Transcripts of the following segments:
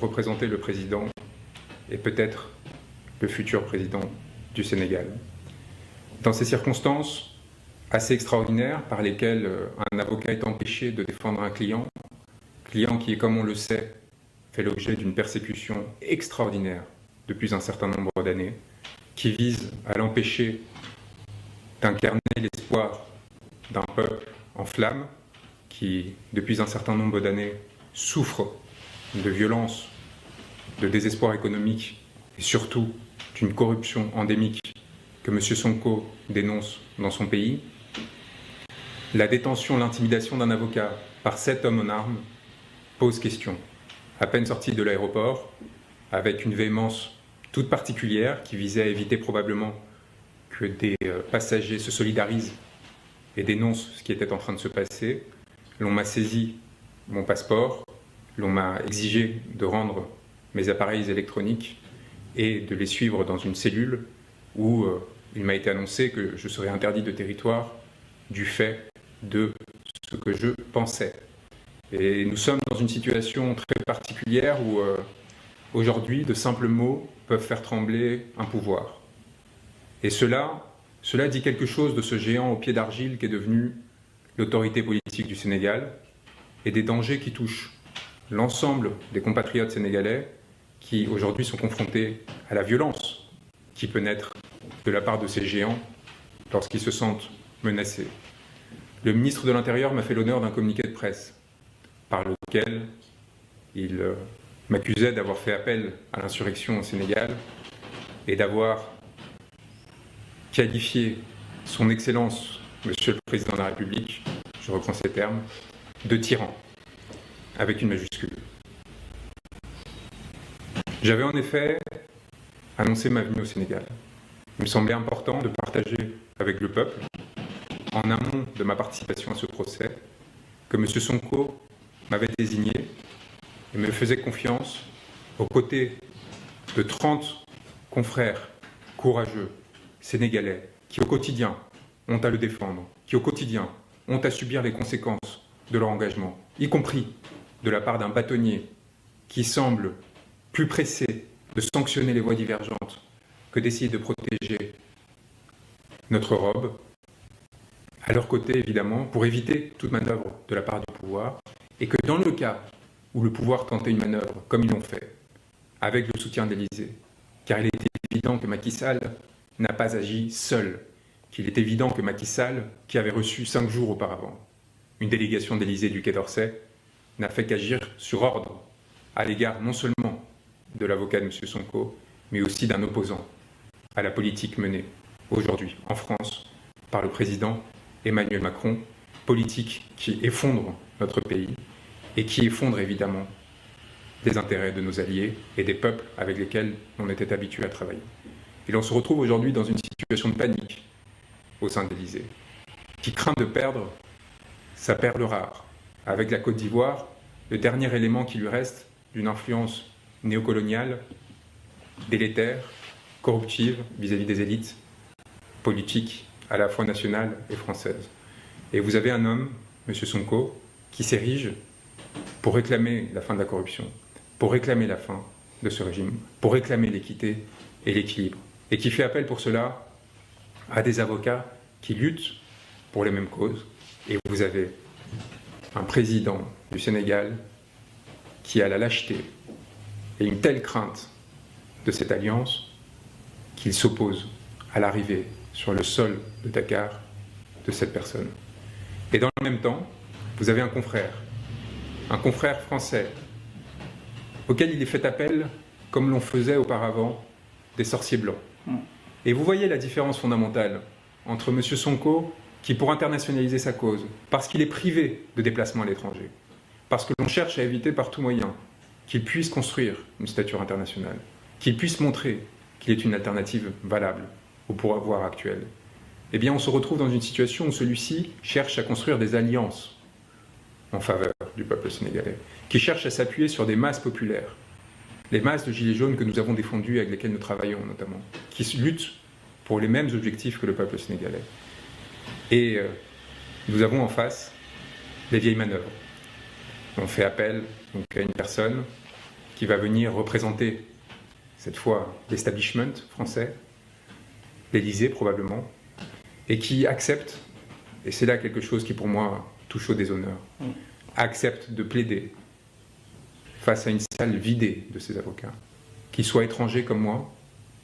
représenter le président et peut-être le futur président du Sénégal. Dans ces circonstances assez extraordinaires par lesquelles un avocat est empêché de défendre un client qui, comme on le sait, fait l'objet d'une persécution extraordinaire depuis un certain nombre d'années, qui vise à l'empêcher d'incarner l'espoir d'un peuple en flammes, qui, depuis un certain nombre d'années, souffre de violence, de désespoir économique et surtout d'une corruption endémique que M. Sonko dénonce dans son pays. La détention, l'intimidation d'un avocat par 7 hommes en armes pose question. À peine sorti de l'aéroport, avec une véhémence toute particulière qui visait à éviter probablement que des passagers se solidarisent et dénoncent ce qui était en train de se passer, l'on m'a saisi mon passeport, l'on m'a exigé de rendre mes appareils électroniques et de les suivre dans une cellule où il m'a été annoncé que je serais interdit de territoire du fait de ce que je pensais. Et nous sommes dans une situation très particulière où aujourd'hui de simples mots peuvent faire trembler un pouvoir. Et cela dit quelque chose de ce géant au pied d'argile qu'est devenu l'autorité politique du Sénégal et des dangers qui touchent l'ensemble des compatriotes sénégalais qui aujourd'hui sont confrontés à la violence qui peut naître de la part de ces géants lorsqu'ils se sentent menacés. Le ministre de l'Intérieur m'a fait l'honneur d'un communiqué de presse par lequel il m'accusait d'avoir fait appel à l'insurrection au Sénégal et d'avoir qualifié son Excellence, Monsieur le Président de la République, je reprends ces termes, de tyran, avec une majuscule. J'avais en effet annoncé ma venue au Sénégal. Il me semblait important de partager avec le peuple, en amont de ma participation à ce procès, que M. Sonko m'avait désigné et me faisait confiance aux côtés de 30 confrères courageux, sénégalais, qui au quotidien ont à le défendre, qui au quotidien ont à subir les conséquences de leur engagement, y compris de la part d'un bâtonnier qui semble plus pressé de sanctionner les voies divergentes que d'essayer de protéger notre robe, à leur côté évidemment, pour éviter toute manœuvre de la part du pouvoir, et que dans le cas où le pouvoir tentait une manœuvre, comme ils l'ont fait, avec le soutien de l'Élysée, car il est évident que Macky Sall n'a pas agi seul, qu'il est évident que Macky Sall, qui avait reçu 5 jours auparavant une délégation d'Élysée du Quai d'Orsay, n'a fait qu'agir sur ordre à l'égard non seulement de l'avocat de M. Sonko, mais aussi d'un opposant à la politique menée aujourd'hui en France par le président Emmanuel Macron, politique qui effondre notre pays et qui effondre évidemment les intérêts de nos alliés et des peuples avec lesquels on était habitué à travailler. Et l'on se retrouve aujourd'hui dans une situation de panique au sein de l'Élysée, qui craint de perdre sa perle rare, avec la Côte d'Ivoire, le dernier élément qui lui reste d'une influence néocoloniale, délétère, corruptive vis-à-vis des élites politiques à la fois nationales et françaises. Et vous avez un homme, M. Sonko, qui s'érige pour réclamer la fin de la corruption, pour réclamer la fin de ce régime, pour réclamer l'équité et l'équilibre, et qui fait appel pour cela à des avocats qui luttent pour les mêmes causes. Et vous avez un président du Sénégal qui a la lâcheté et une telle crainte de cette alliance qu'il s'oppose à l'arrivée sur le sol de Dakar de cette personne. Et dans le même temps, vous avez un confrère français, auquel il est fait appel comme l'on faisait auparavant des sorciers blancs. Et vous voyez la différence fondamentale entre M. Sonko, qui pour internationaliser sa cause, parce qu'il est privé de déplacement à l'étranger, parce que l'on cherche à éviter par tout moyen qu'il puisse construire une stature internationale, qu'il puisse montrer qu'il est une alternative valable au pouvoir actuel, eh bien on se retrouve dans une situation où celui-ci cherche à construire des alliances en faveur du peuple sénégalais, qui cherche à s'appuyer sur des masses populaires, les masses de gilets jaunes que nous avons défendues, avec lesquelles nous travaillons notamment, qui luttent pour les mêmes objectifs que le peuple sénégalais. Et nous avons en face les vieilles manœuvres. On fait appel donc, à une personne qui va venir représenter, cette fois, l'establishment français, l'Élysée probablement, et qui accepte, et c'est là quelque chose qui pour moi touche au déshonneur, accepte de plaider face à une salle vidée de ses avocats, qu'ils soient étrangers comme moi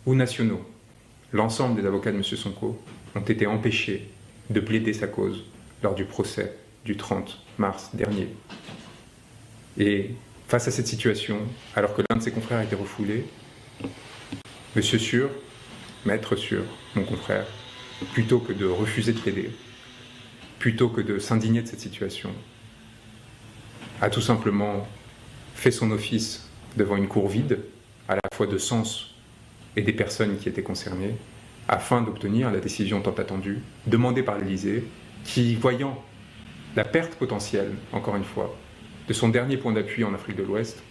ou nationaux. L'ensemble des avocats de M. Sonko ont été empêchés de plaider sa cause lors du procès du 30 mars dernier. Et face à cette situation, alors que l'un de ses confrères a été refoulé, Monsieur Sûr, Maître Sûr, mon confrère, plutôt que de refuser de plaider, plutôt que de s'indigner de cette situation, a tout simplement fait son office devant une cour vide, à la fois de sens et des personnes qui étaient concernées, afin d'obtenir la décision tant attendue, demandée par l'Élysée, qui, voyant la perte potentielle, encore une fois, de son dernier point d'appui en Afrique de l'Ouest,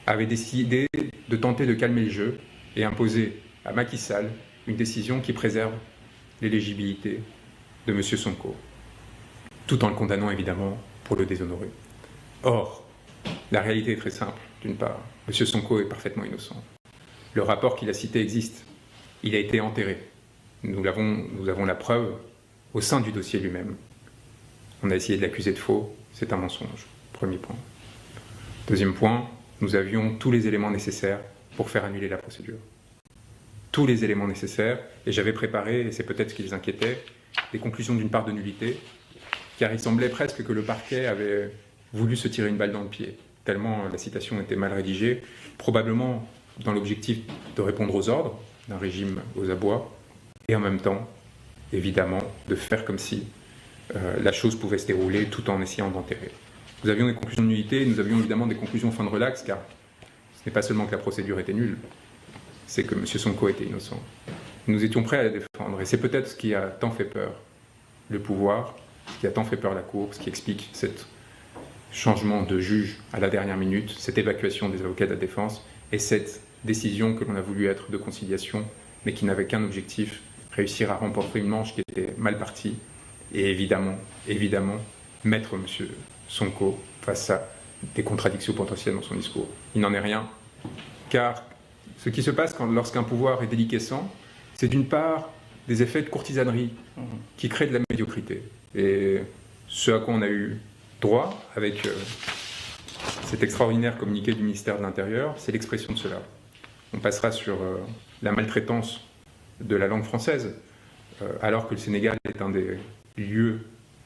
avait décidé de tenter de calmer le jeu et imposer à Macky Sall une décision qui préserve l'éligibilité de M. Sonko, tout en le condamnant évidemment pour le déshonorer. Or, la réalité est très simple. D'une part, M. Sonko est parfaitement innocent. Le rapport qu'il a cité existe. Il a été enterré. Nous avons la preuve au sein du dossier lui-même. On a essayé de l'accuser de faux. C'est un mensonge. Premier point. Deuxième point, nous avions tous les éléments nécessaires pour faire annuler la procédure. Tous les éléments nécessaires. Et j'avais préparé, et c'est peut-être ce qui les inquiétait, des conclusions d'une part de nullité, car il semblait presque que le parquet avait voulu se tirer une balle dans le pied, tellement la citation était mal rédigée, probablement dans l'objectif de répondre aux ordres d'un régime aux abois, et en même temps, évidemment, de faire comme si la chose pouvait se dérouler tout en essayant d'enterrer. Nous avions des conclusions de nullité, nous avions évidemment des conclusions fin de relax, car ce n'est pas seulement que la procédure était nulle, c'est que M. Sonko était innocent. Nous étions prêts à la défendre, et c'est peut-être ce qui a tant fait peur le pouvoir, ce qui a tant fait peur la Cour, ce qui explique cet changement de juge à la dernière minute, cette évacuation des avocats de la défense, et cette décision que l'on a voulu être de conciliation, mais qui n'avait qu'un objectif, réussir à remporter une manche qui était mal partie, et évidemment, mettre M. Sonko face à des contradictions potentielles dans son discours. Il n'en est rien, car ce qui se passe lorsqu'un pouvoir est déliquescent, c'est d'une part des effets de courtisanerie qui créent de la médiocrité. Et ce à quoi on a eu droit avec cet extraordinaire communiqué du ministère de l'Intérieur, c'est l'expression de cela. On passera sur la maltraitance de la langue française, alors que le Sénégal est un des lieux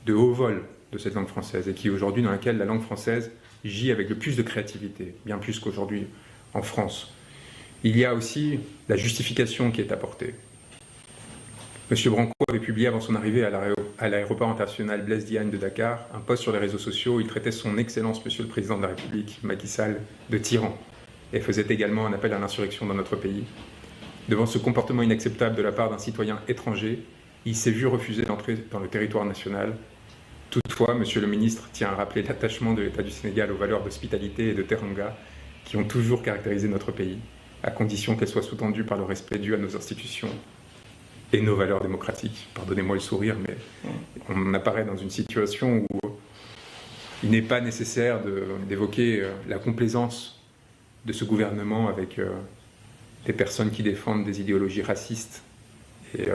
de haut vol de cette langue française, et qui aujourd'hui dans laquelle la langue française gît avec le plus de créativité, bien plus qu'aujourd'hui en France. Il y a aussi la justification qui est apportée. M. Branco avait publié avant son arrivée à l'aéroport international Blaise Diagne de Dakar un post sur les réseaux sociaux où il traitait son Excellence Monsieur le Président de la République, Macky Sall, de tyran, et faisait également un appel à l'insurrection dans notre pays. Devant ce comportement inacceptable de la part d'un citoyen étranger, il s'est vu refuser d'entrer dans le territoire national. Toutefois, Monsieur le Ministre tient à rappeler l'attachement de l'État du Sénégal aux valeurs d'hospitalité et de teranga qui ont toujours caractérisé notre pays, à condition qu'elles soient sous-tendues par le respect dû à nos institutions et nos valeurs démocratiques. Pardonnez-moi le sourire, mais on apparaît dans une situation où il n'est pas nécessaire d'évoquer la complaisance de ce gouvernement avec des personnes qui défendent des idéologies racistes et